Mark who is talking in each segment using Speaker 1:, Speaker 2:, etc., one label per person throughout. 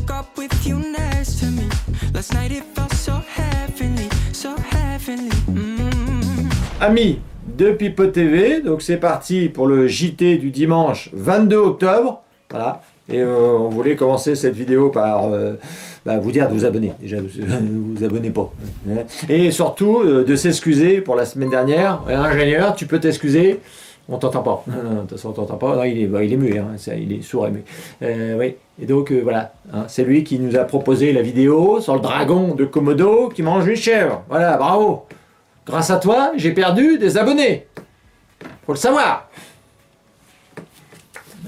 Speaker 1: woke up with you next to me. Last night it felt so heavenly, so heavenly.
Speaker 2: Amis de Pipo TV, donc c'est parti pour le JT du dimanche 22 octobre. Voilà. Et on voulait commencer cette vidéo par vous dire de vous abonner. Déjà, vous abonnez pas. Et surtout, de s'excuser pour la semaine dernière. Ingénieur, tu peux t'excuser. On t'entend pas. Non, de toute façon, on t'entend pas. Non, il est muet, hein, il est sourd et muet. Oui. Et donc, voilà. Hein, c'est lui qui nous a proposé la vidéo sur le dragon de Komodo qui mange une chèvre. Voilà, bravo. Grâce à toi, j'ai perdu des abonnés. Faut le savoir.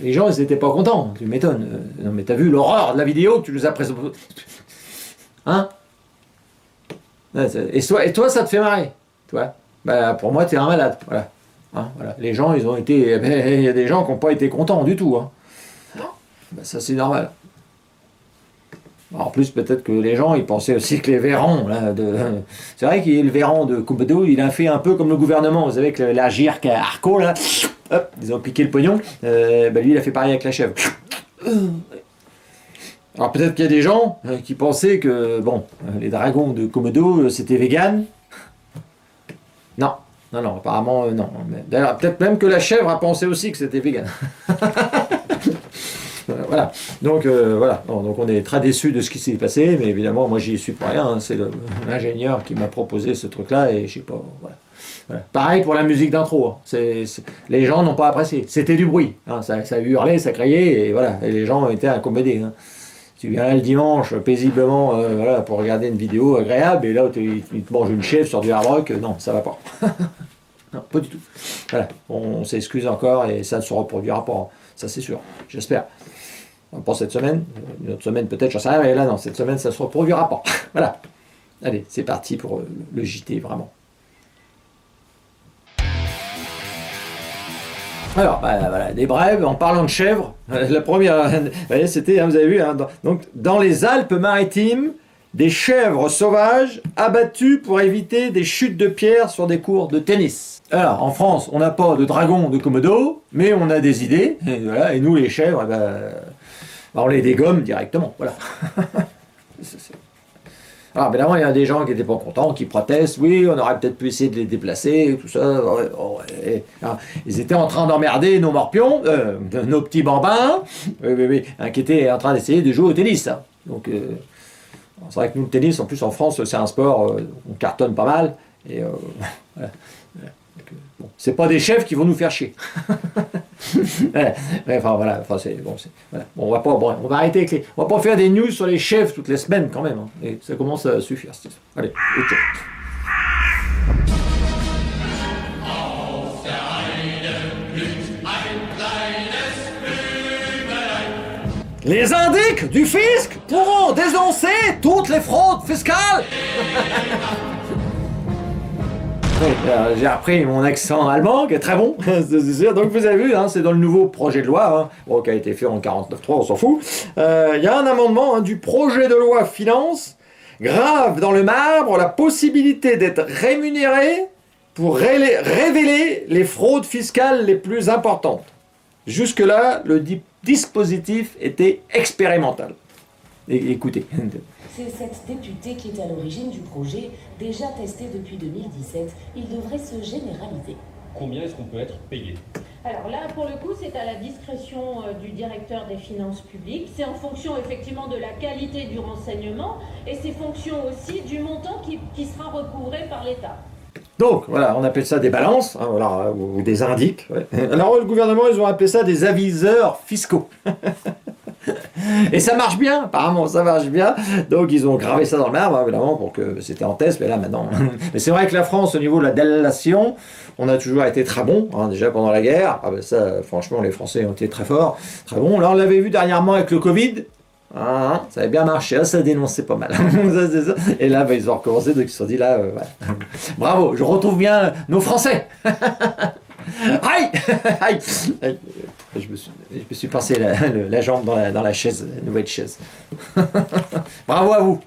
Speaker 2: Les gens, ils n'étaient pas contents. Tu m'étonnes. Non, mais t'as vu l'horreur de la vidéo que tu nous as présenté. Hein? Et toi, ça te fait marrer. Toi? Bah, pour moi, t'es un malade. Voilà. Hein, voilà. Les gens, ils ont été... Il y a des gens qui n'ont pas été contents du tout. Hein. Bah, ça, c'est normal. En plus, peut-être que les gens, ils pensaient aussi que les Véran, là, c'est vrai qu'il y a le Véran de Komodo, il a fait un peu comme le gouvernement. Vous savez que la GIRC à Arco, là, hop, ils ont piqué le pognon. Lui, il a fait pareil avec la chèvre. Alors peut-être qu'il y a des gens qui pensaient que, bon, les dragons de Komodo, c'était vegan. Non, apparemment, non. D'ailleurs, peut-être même que la chèvre a pensé aussi que c'était vegan. Voilà, donc voilà, donc on est très déçus de ce qui s'est passé, mais évidemment, moi j'y suis pour rien, hein. C'est l'ingénieur qui m'a proposé ce truc-là, et je sais pas, voilà. Pareil pour la musique d'intro, hein. Les gens n'ont pas apprécié, c'était du bruit, hein. Ça hurlait, ça criait, et voilà, et les gens étaient incommodés, hein. Tu viens là le dimanche, paisiblement, voilà, pour regarder une vidéo agréable, et là, tu te manges une chèvre sur du hard rock, non, ça va pas. Non, pas du tout. Voilà, on s'excuse encore, et ça ne se reproduira pas, hein. Ça c'est sûr, j'espère. Pas cette semaine, une autre semaine peut-être, j'en sais rien, mais là non, cette semaine ça ne se reproduira pas. Voilà. Allez, c'est parti pour le JT, vraiment. Alors, voilà, des brèves, en parlant de chèvres, la première, c'était, hein, vous avez vu, hein, donc, dans les Alpes-Maritimes, des chèvres sauvages abattues pour éviter des chutes de pierres sur des cours de tennis. Alors, en France, on n'a pas de dragon de Komodo, mais on a des idées, et, voilà, et nous, les chèvres, on les dégomme directement, voilà. Alors, évidemment, il y a des gens qui n'étaient pas contents, qui protestent, oui, on aurait peut-être pu essayer de les déplacer, tout ça. Ouais. Alors, ils étaient en train d'emmerder nos morpions, nos petits bambins, qui étaient en train d'essayer de jouer au tennis. Hein. Donc, c'est vrai que nous, le tennis, en plus en France, c'est un sport, on cartonne pas mal, et voilà. Bon, c'est pas des chefs qui vont nous faire chier. Enfin voilà, voilà. Bon, on va arrêter avec on va pas faire des news sur les chefs toutes les semaines quand même. Hein. Et ça commence à suffire. Allez, ok. Les indiques du fisc pourront dénoncer toutes les fraudes fiscales. J'ai appris mon accent allemand, qui est très bon, c'est sûr. Donc vous avez vu, hein, c'est dans le nouveau projet de loi, hein, bon, qui a été fait en 49.3, on s'en fout. Il y a un amendement, hein, du projet de loi finance, grave dans le marbre la possibilité d'être rémunéré pour révéler les fraudes fiscales les plus importantes. Jusque-là, le dispositif était expérimental. Écoutez.
Speaker 3: C'est cette députée qui est à l'origine du projet, déjà testé depuis 2017. Il devrait se généraliser.
Speaker 4: Combien est-ce qu'on peut être payé?
Speaker 5: Alors là, pour le coup, c'est à la discrétion du directeur des finances publiques. C'est en fonction effectivement de la qualité du renseignement et c'est fonction aussi du montant qui sera recouvré par l'État.
Speaker 2: Donc, voilà, on appelle ça des balances, hein, voilà, ou des indiques. Ouais. Alors, le gouvernement, ils ont appelé ça des aviseurs fiscaux. Et ça marche bien, apparemment, ça marche bien. Donc, ils ont gravé ça dans le marbre, évidemment, pour que c'était en test, mais là, maintenant... Mais c'est vrai que la France, au niveau de la délation, on a toujours été très bon, hein, déjà pendant la guerre. Ah ben ça, franchement, les Français ont été très forts, très bons. Là, on l'avait vu dernièrement avec le Covid. Ah, ça avait bien marché, ça dénonçait pas mal. Ça. Et là, ils ont recommencé, donc ils se sont dit là, bravo, je retrouve bien nos Français. Aïe, aïe. Je me suis passé la jambe dans la chaise, la nouvelle chaise. Bravo à vous.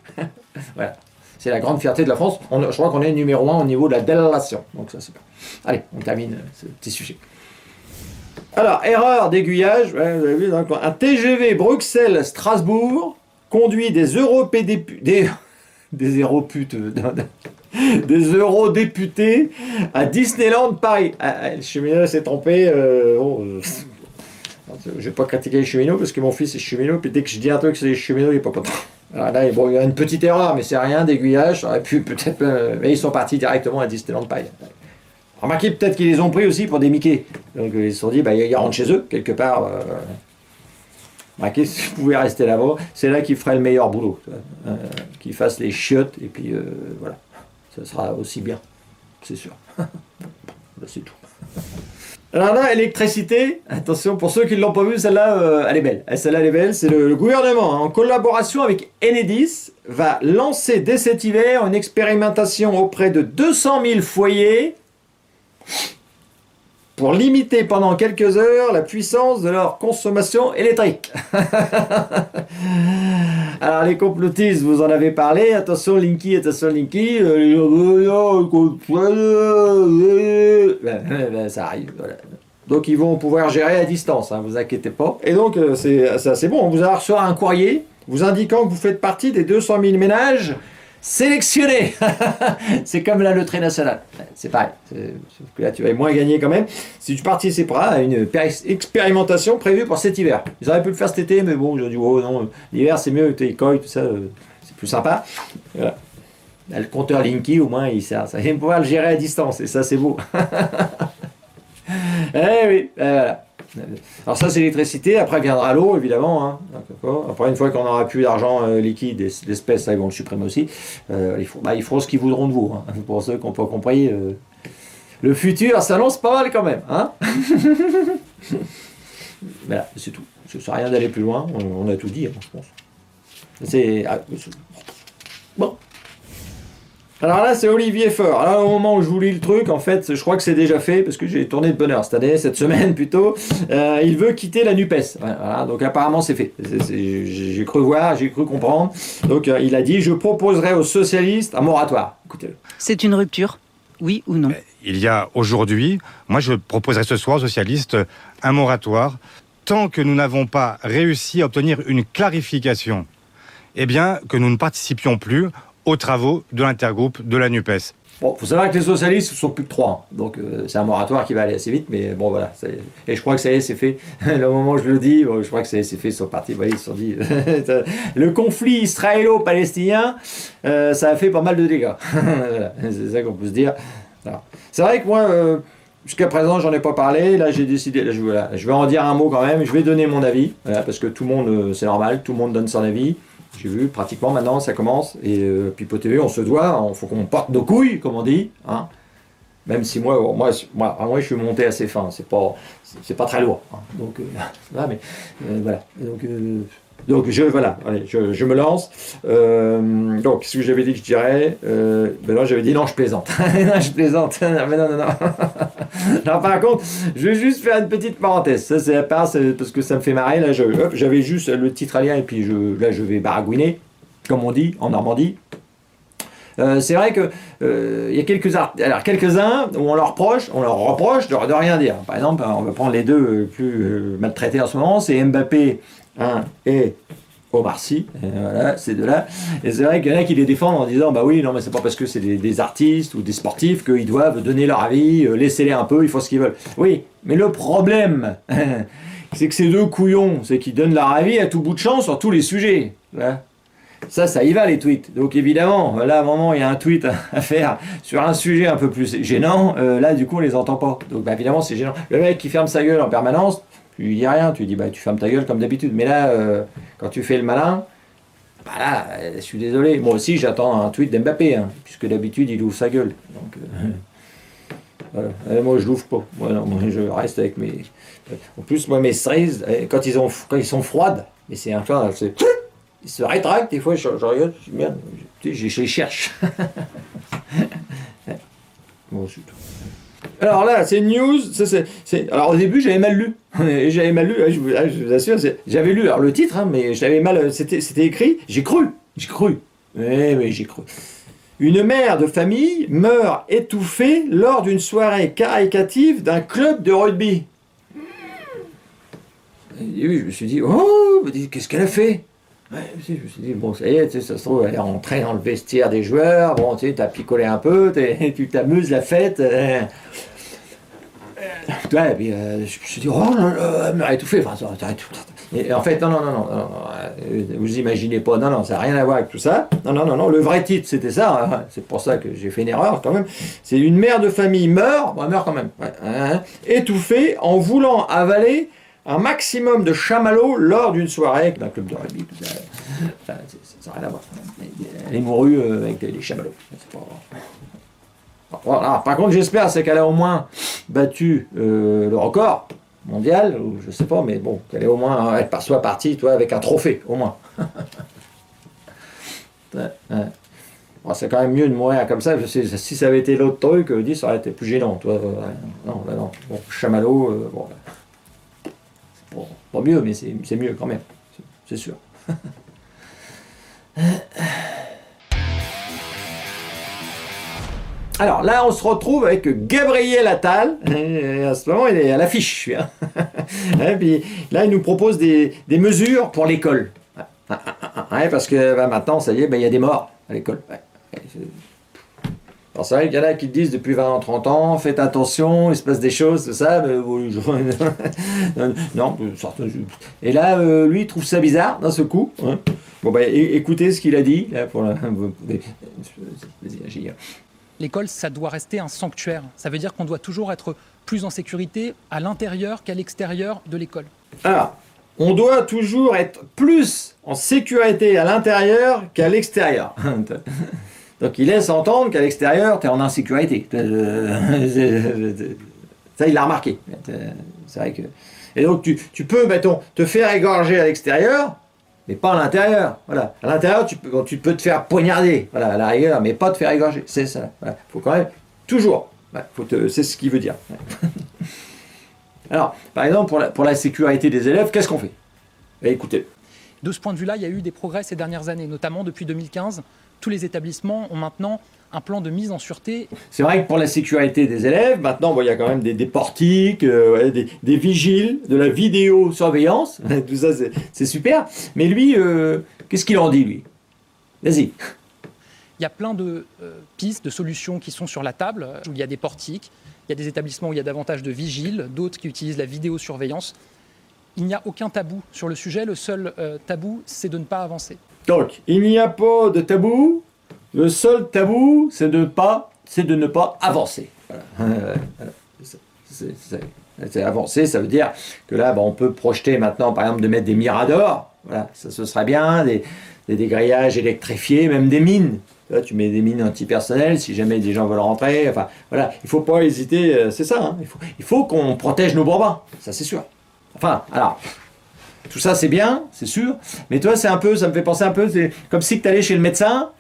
Speaker 2: Voilà. C'est la grande fierté de la France. Je crois qu'on est numéro 1 au niveau de la délation. Donc ça, c'est bien. Allez, on termine ce petit sujet. Alors, erreur d'aiguillage, ouais, vous avez vu, donc, un TGV Bruxelles-Strasbourg conduit des des eurodéputés à Disneyland Paris. Le cheminot s'est trompé. Je vais pas critiquer les cheminots parce que mon fils est cheminot, puis dès que je dis un truc c'est les cheminots, il est pas content. Alors là, bon, il y a une petite erreur, mais c'est rien, d'aiguillage, ça aurait pu peut-être... mais ils sont partis directement à Disneyland Paris. Remarquez peut-être qu'ils les ont pris aussi pour des Mickey. Donc ils se sont dit, ils rentrent chez eux, quelque part. Remarquez, si vous pouvez rester là-bas, c'est là qu'ils feraient le meilleur boulot. Qu'ils fassent les chiottes, et puis voilà. Ça sera aussi bien, c'est sûr. Là, c'est tout. Alors là, électricité, attention, pour ceux qui ne l'ont pas vu, celle-là, elle est belle. Celle-là, elle est belle. C'est le gouvernement, en collaboration avec Enedis, va lancer dès cet hiver une expérimentation auprès de 200 000 foyers pour limiter pendant quelques heures la puissance de leur consommation électrique. Alors les complotistes, vous en avez parlé, attention Linky, ça arrive, voilà. Donc ils vont pouvoir gérer à distance, vous inquiétez pas. Et donc c'est assez bon, vous allez recevoir un courrier vous indiquant que vous faites partie des 200 000 ménages sélectionné. C'est comme la loterie nationale. C'est pareil. Sauf que là, tu vas moins gagner quand même. Si tu participeras à une expérimentation prévue pour cet hiver. Ils auraient pu le faire cet été, mais bon, ils ont dit, oh non, l'hiver c'est mieux, les coils, tout ça, c'est plus sympa. Voilà. Là, le compteur Linky, au moins, il sert. Ça va pouvoir le gérer à distance, et ça, c'est beau. Eh oui, voilà. Alors ça c'est l'électricité, après viendra l'eau évidemment, après une fois qu'on n'aura plus d'argent liquide, l'espèce, ça ils vont le supprimer aussi, ils feront ce qu'ils voudront de vous, pour ceux qui n'ont pas compris, le futur s'annonce pas mal quand même, Voilà, c'est tout, ça ne sert à rien d'aller plus loin, on a tout dit, je pense. Bon. Alors là, c'est Olivier Faure. Alors, au moment où je vous lis le truc, en fait, je crois que c'est déjà fait, parce que j'ai tourné de bonne heure cette année, cette semaine plutôt. Il veut quitter la NUPES. Voilà, donc apparemment, c'est fait. J'ai cru voir, j'ai cru comprendre. Donc, il a dit, je proposerai aux socialistes un moratoire. Écoutez-le.
Speaker 6: C'est une rupture, oui ou non?
Speaker 7: Il y a aujourd'hui, moi je proposerai ce soir aux socialistes un moratoire. Tant que nous n'avons pas réussi à obtenir une clarification, eh bien, que nous ne participions plus aux travaux de l'intergroupe de la NUPES.
Speaker 2: Bon, il faut savoir que les socialistes ne sont plus que 3, donc c'est un moratoire qui va aller assez vite, mais bon voilà, et je crois que ça y est, c'est fait. Le moment où je le dis, je crois que ça y est, c'est fait, ils sont partis, ils se sont dit, le conflit israélo-palestinien, ça a fait pas mal de dégâts. Voilà, c'est ça qu'on peut se dire. Alors, c'est vrai que moi, jusqu'à présent, j'en ai pas parlé, là j'ai décidé, je vais en dire un mot quand même, je vais donner mon avis, voilà, parce que tout le monde, c'est normal, tout le monde donne son avis. J'ai vu, pratiquement maintenant, ça commence. Et Pipo TV, on se doit, il faut qu'on porte nos couilles, comme on dit. Même si moi, je suis monté assez fin, c'est pas très lourd. Donc, là, mais voilà. Donc allez, je me lance. Donc, ce que j'avais dit que je dirais, là, j'avais dit non, je plaisante. Non, je plaisante. Mais non. Non, par contre, je vais juste faire une petite parenthèse. Ça, c'est à part, parce que ça me fait marrer. Là, j'avais juste le titre à lire et puis je vais baragouiner, comme on dit en Normandie. C'est vrai que il y a quelques-uns où on leur reproche de rien dire. Par exemple, on va prendre les deux plus maltraités en ce moment, c'est Mbappé et Omar Sy, voilà, ces deux-là. Et c'est vrai qu'il y en a qui les défendent en disant bah oui, non, mais c'est pas parce que c'est des artistes ou des sportifs qu'ils doivent donner leur avis, laissez-les un peu, ils font ce qu'ils veulent. Oui, mais le problème, c'est que ces deux couillons, c'est qu'ils donnent leur avis à tout bout de champ sur tous les sujets. Voilà. Ça y va les tweets. Donc évidemment, là à un moment il y a un tweet à faire sur un sujet un peu plus gênant, là du coup on les entend pas. Donc évidemment c'est gênant. Le mec qui ferme sa gueule en permanence, tu lui dis rien, tu lui dis tu fermes ta gueule comme d'habitude. Mais là, quand tu fais le malin, là, je suis désolé. Moi aussi j'attends un tweet d'Mbappé, puisque d'habitude il ouvre sa gueule. Donc voilà. Moi je l'ouvre pas. Moi je reste avec mes. En plus moi mes cerises, quand ils sont froides, mais c'est un cas, c'est. Ils se rétractent, des fois je regarde, je dis merde, je les cherche. Bon, c'est tout. Alors là, c'est une news. Alors au début, j'avais mal lu. Je vous assure, j'avais lu alors, le titre, mais j'avais mal. C'était écrit, j'ai cru. Mais j'ai cru. Une mère de famille meurt étouffée lors d'une soirée caritative d'un club de rugby. Et oui, je me suis dit, qu'est-ce qu'elle a fait? Ouais, je me suis dit, bon, ça y est, ça se trouve, elle est rentrée dans le vestiaire des joueurs, bon, tu sais, t'as picolé un peu, tu t'amuses, la fête. Ouais, et puis je me suis dit, oh là là, elle m'a étouffé. Enfin, et en fait, non, vous imaginez pas, non, ça n'a rien à voir avec tout ça. Non, le vrai titre, c'était ça, hein. C'est pour ça que j'ai fait une erreur quand même. C'est une mère de famille meurt, bon, elle meurt quand même, ouais, hein, étouffée en voulant avaler un maximum de chamallows lors d'une soirée d'un club de rugby. Ça n'a rien à voir. Elle est mourue avec les chamallows. C'est pas... Voilà. Par contre, j'espère c'est qu'elle a au moins battu le record mondial, ou je sais pas, mais bon, qu'elle est au moins, elle soit partie, toi, avec un trophée, au moins. Ouais. Bon, c'est quand même mieux de mourir comme ça. Je sais, si ça avait été l'autre truc, ça aurait été plus gênant, toi. Non, là, non. Bon, chamallow, bon. Bon, pas mieux, mais c'est mieux quand même, c'est sûr. Alors là, on se retrouve avec Gabriel Attal. Et à ce moment, il est à l'affiche. Et puis là, il nous propose des mesures pour l'école. Ouais, parce que maintenant, ça y est, il y a des morts à l'école. Ouais. Alors c'est vrai qu'il y en a qui te disent depuis 20 ans, 30 ans, faites attention, il se passe des choses, tout ça. Mais, non, et là, lui, il trouve ça bizarre d'un seul coup. Hein. Bon, écoutez ce qu'il a dit. Là, pour la... Vas-y, agis.
Speaker 8: L'école, ça doit rester un sanctuaire. Ça veut dire qu'on doit toujours être plus en sécurité à l'intérieur qu'à l'extérieur de l'école.
Speaker 2: Alors, on doit toujours être plus en sécurité à l'intérieur qu'à l'extérieur. Donc il laisse entendre qu'à l'extérieur, tu es en insécurité. Ça, il l'a remarqué. C'est vrai que... Et donc tu peux, mettons, te faire égorger à l'extérieur, mais pas à l'intérieur. Voilà. À l'intérieur, tu peux te faire poignarder, voilà, à la rigueur, mais pas te faire égorger. C'est ça. Voilà. Faut quand même toujours. Ouais, c'est ce qu'il veut dire. Ouais. Alors, par exemple, pour la sécurité des élèves, qu'est-ce qu'on fait? Écoutez.
Speaker 8: De ce point de vue-là, il y a eu des progrès ces dernières années, notamment depuis 2015. Tous les établissements ont maintenant un plan de mise en sûreté. C'est
Speaker 2: vrai que pour la sécurité des élèves, maintenant, il y a quand même des portiques, des vigiles, de la vidéosurveillance. Tout ça, c'est super. Mais lui, qu'est-ce qu'il en dit, lui? Vas-y.
Speaker 8: Il y a plein de pistes, de solutions qui sont sur la table, où il y a des portiques, il y a des établissements où il y a davantage de vigiles, d'autres qui utilisent la vidéosurveillance. Il n'y a aucun tabou sur le sujet, le seul tabou, c'est de ne pas avancer. Donc,
Speaker 2: il n'y a pas de tabou, le seul tabou, c'est de ne pas avancer. Voilà. C'est avancer, ça veut dire que là, on peut projeter maintenant, par exemple, de mettre des miradors, voilà, ça ce serait bien, des grillages électrifiés, même des mines. Là, tu mets des mines antipersonnelles si jamais des gens veulent rentrer. Enfin, voilà, il ne faut pas hésiter, c'est ça. Hein, il faut qu'on protège nos bambins, ça c'est sûr. Enfin, alors, tout ça c'est bien, c'est sûr, mais toi ça me fait penser un peu, c'est comme si tu allais chez le médecin,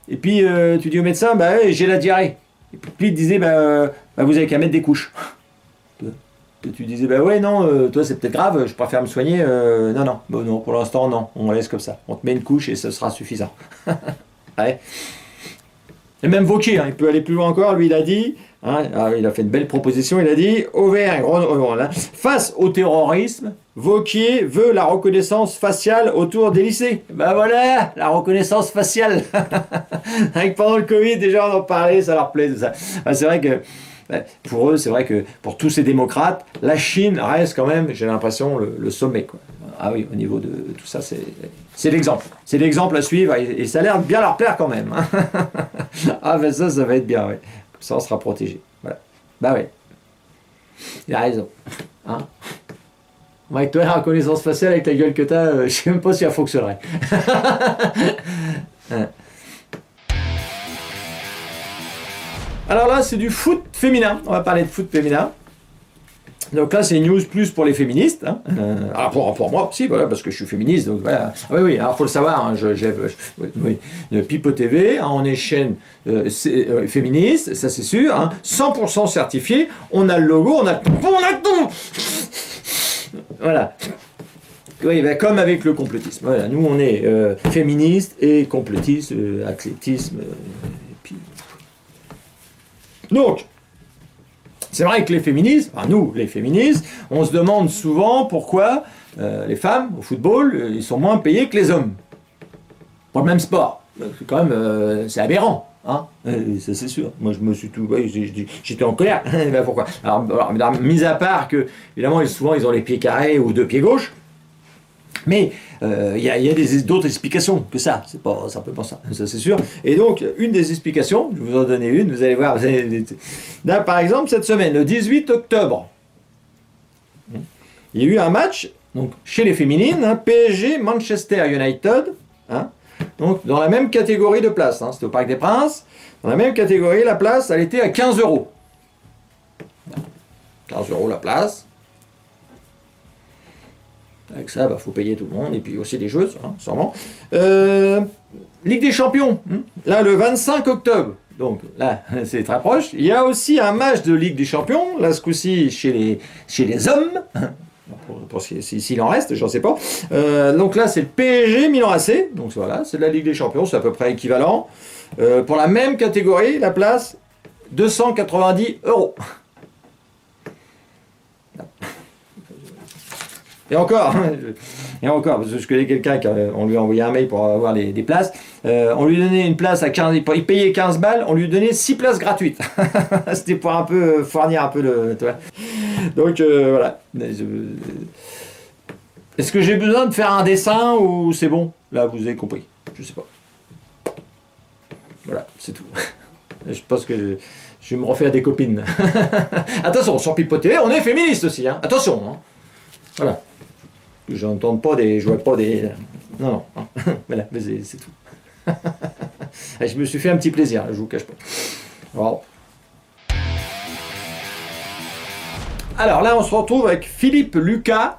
Speaker 2: et puis tu dis au médecin, j'ai la diarrhée. Et puis il te disait, vous avez qu'à mettre des couches. Et tu disais, ouais, non, toi c'est peut-être grave, je préfère me soigner. Non, pour l'instant, non, on laisse comme ça. On te met une couche et ce sera suffisant. Ouais. Et même Wauquiez, il peut aller plus loin encore, lui il a dit, il a fait une belle proposition, il a dit, Auvergne, face au terrorisme, Wauquiez veut la reconnaissance faciale autour des lycées. Voilà, la reconnaissance faciale. Pendant le Covid, déjà on en parlait, ça leur plaît, tout ça. C'est vrai que, pour eux, c'est vrai que pour tous ces démocrates, la Chine reste quand même, j'ai l'impression, le sommet, quoi. Ah oui, au niveau de tout ça, c'est l'exemple. C'est l'exemple à suivre et ça a l'air de bien leur plaire quand même. Ça va être bien, oui. Comme ça, on sera protégé. Voilà. Oui. Il a raison. Hein, avec toi, la reconnaissance faciale avec la gueule que t'as, je sais même pas si elle fonctionnerait. Alors là, c'est du foot féminin. On va parler de foot féminin. Donc là, c'est une news plus pour les féministes. Hein. Alors pour moi aussi, voilà, parce que je suis féministe. Donc voilà. Oui, alors il faut le savoir. Hein, le Pipo TV, hein, on est chaîne féministe, ça c'est sûr. Hein, 100% certifié. On a le logo, on a tout. Voilà. Oui, comme avec le complotisme. Voilà, nous, on est féministes et complotistes, athlétisme. Donc, c'est vrai que les féministes, nous les féministes, on se demande souvent pourquoi les femmes au football, ils sont moins payés que les hommes. pour le même sport. C'est quand même, c'est aberrant. Hein, ça c'est sûr. Moi je me suis tout, j'étais en colère. Ben, pourquoi? Alors, mis à part que évidemment souvent ils ont les pieds carrés ou 2 pieds gauches, mais il y a d'autres explications que ça. C'est pas simplement ça. Ça c'est sûr. Et donc une des explications, je vais vous en donner une. Vous allez voir. Là, par exemple cette semaine, le 18 octobre, il y a eu un match donc chez les féminines, hein, PSG Manchester United. Hein, donc, dans la même catégorie de place, hein, c'était au Parc des Princes, dans la même catégorie, la place, elle était à 15 €. 15 € la place. Avec ça, faut payer tout le monde, et puis aussi des joueuses, hein, sûrement. Ligue des Champions, hein, là, le 25 octobre, donc là, c'est très proche. Il y a aussi un match de Ligue des Champions, là, ce coup-ci, chez les hommes, pour s'il en reste, j'en sais pas. Donc là, c'est le PSG Milan AC. Donc voilà, c'est de la Ligue des Champions, c'est à peu près équivalent. Pour la même catégorie, la place, 290 €. Et encore, parce que je connais quelqu'un on lui a envoyé un mail pour avoir des places. On lui donnait une place à 15, il payait 15 balles, on lui donnait 6 places gratuites. C'était pour un peu fournir un peu le. Tu vois. Donc voilà. Est-ce que j'ai besoin de faire un dessin ou c'est bon? Là, vous avez compris. Je sais pas. Voilà, c'est tout. Je pense que je vais me refaire des copines. Attention, sur Pipote TV, on est féministe aussi. Hein. Attention. Hein. Voilà. J'entends pas des. Je vois pas des. Non. Hein. Voilà, mais c'est tout. Je me suis fait un petit plaisir, je vous cache pas. Wow. Alors là, on se retrouve avec Philippe Lucas.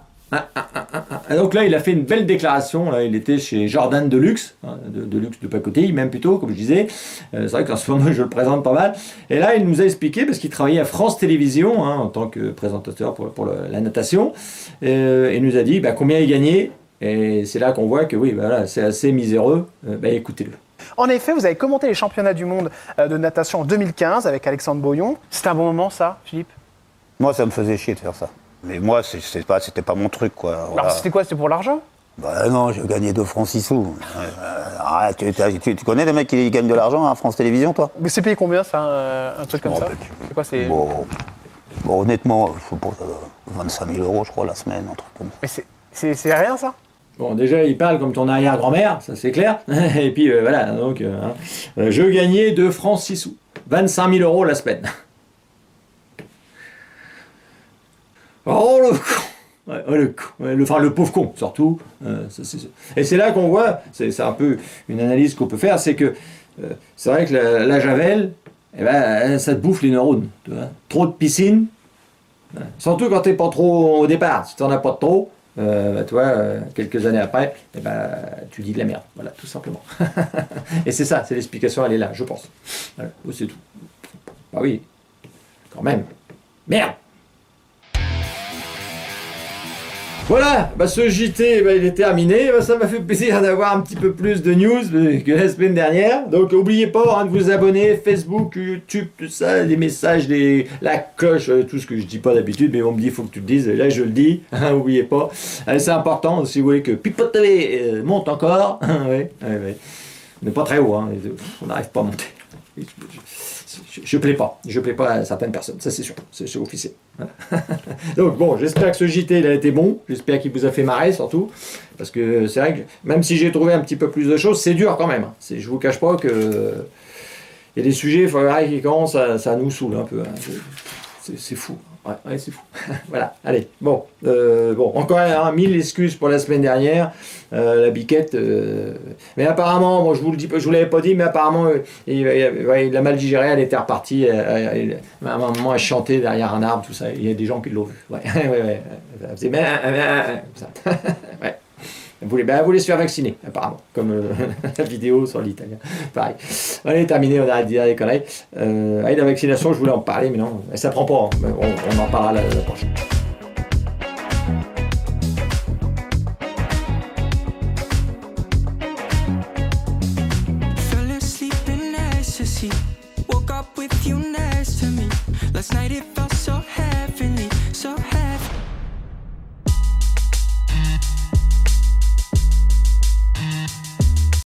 Speaker 2: Donc là, il a fait une belle déclaration. Là, il était chez Jordan Deluxe, hein, Deluxe de Pacotille, même plutôt, comme je disais. C'est vrai qu'en ce moment, je le présente pas mal. Et là, il nous a expliqué, parce qu'il travaillait à France Télévisions, hein, en tant que présentateur pour la natation. Il nous a dit combien il gagnait. Et c'est là qu'on voit que oui, voilà, c'est assez miséreux. Écoutez-le.
Speaker 9: En effet, vous avez commenté les championnats du monde de natation en 2015 avec Alexandre Boyon. C'était un bon moment, ça, Philippe?
Speaker 10: Moi, ça me faisait chier de faire ça. Mais moi, c'était pas mon truc, quoi. Voilà.
Speaker 9: Alors, c'était quoi? C'était pour l'argent?
Speaker 10: Bah non, j'ai gagné 2 francs 6 sous. Tu connais les mecs qui gagnent de l'argent à France Télévisions, toi?
Speaker 9: Mais c'est payé combien, ça, un truc comme ça? C'est quoi, c'est...
Speaker 10: Bon, honnêtement, je sais pas, 25 000 €, je crois, la semaine, un truc comme ça.
Speaker 9: Mais c'est rien, ça?
Speaker 2: Bon, déjà, il parle comme ton arrière-grand-mère, ça c'est clair. Et puis voilà, donc, je gagnais 2 francs 6 sous. 25 000 € la semaine. Oh le con! Ouais, le con! Le pauvre con, surtout. Et c'est là qu'on voit, c'est un peu une analyse qu'on peut faire, c'est que c'est vrai que la javel, ça te bouffe les neurones. Tu vois. Trop de piscine, surtout quand t'es pas trop au départ. Si t'en as pas trop, tu vois, quelques années après, tu dis de la merde. Voilà, tout simplement. Et c'est ça, c'est l'explication, elle est là, je pense. Voilà, c'est tout. Bah oui, quand même. Merde! Voilà, ce JT, il est terminé. Ça m'a fait plaisir d'avoir un petit peu plus de news que la semaine dernière. Donc, n'oubliez pas de vous abonner, Facebook, YouTube, tout ça, les messages, la cloche, tout ce que je dis pas d'habitude, mais on me dit, il faut que tu le dises. Là, je le dis, n'oubliez pas. C'est important, si vous voulez que Pipote TV monte encore. Ouais. On n'est pas très haut, hein. On n'arrive pas à monter. Je plais pas à certaines personnes, ça c'est sûr, c'est officiel. Donc bon, j'espère que ce JT il a été bon, j'espère qu'il vous a fait marrer surtout, parce que c'est vrai que même si j'ai trouvé un petit peu plus de choses, c'est dur quand même. Je vous cache pas que il y a des sujets qui commencent ça nous saoule un peu. C'est fou. Ouais, c'est fou. Voilà, allez, bon, encore 1000 excuses pour la semaine dernière, la biquette, mais apparemment, bon, je vous l'avais pas dit, mais apparemment, il a mal digéré, elle était repartie, à un moment, elle chantait derrière un arbre, tout ça, il y a des gens qui l'ont vu, ouais, elle faisait, ça. Ouais. Elle voulait se faire vacciner, apparemment, comme la vidéo sur l'italien. Pareil. Allez, terminé, on arrête de dire des conneries. La vaccination, je voulais en parler, mais non, ça prend pas. Hein. On en parlera la prochaine.
Speaker 1: Fell asleep in ecstasy. Woke up with you next to me. Last night it felt so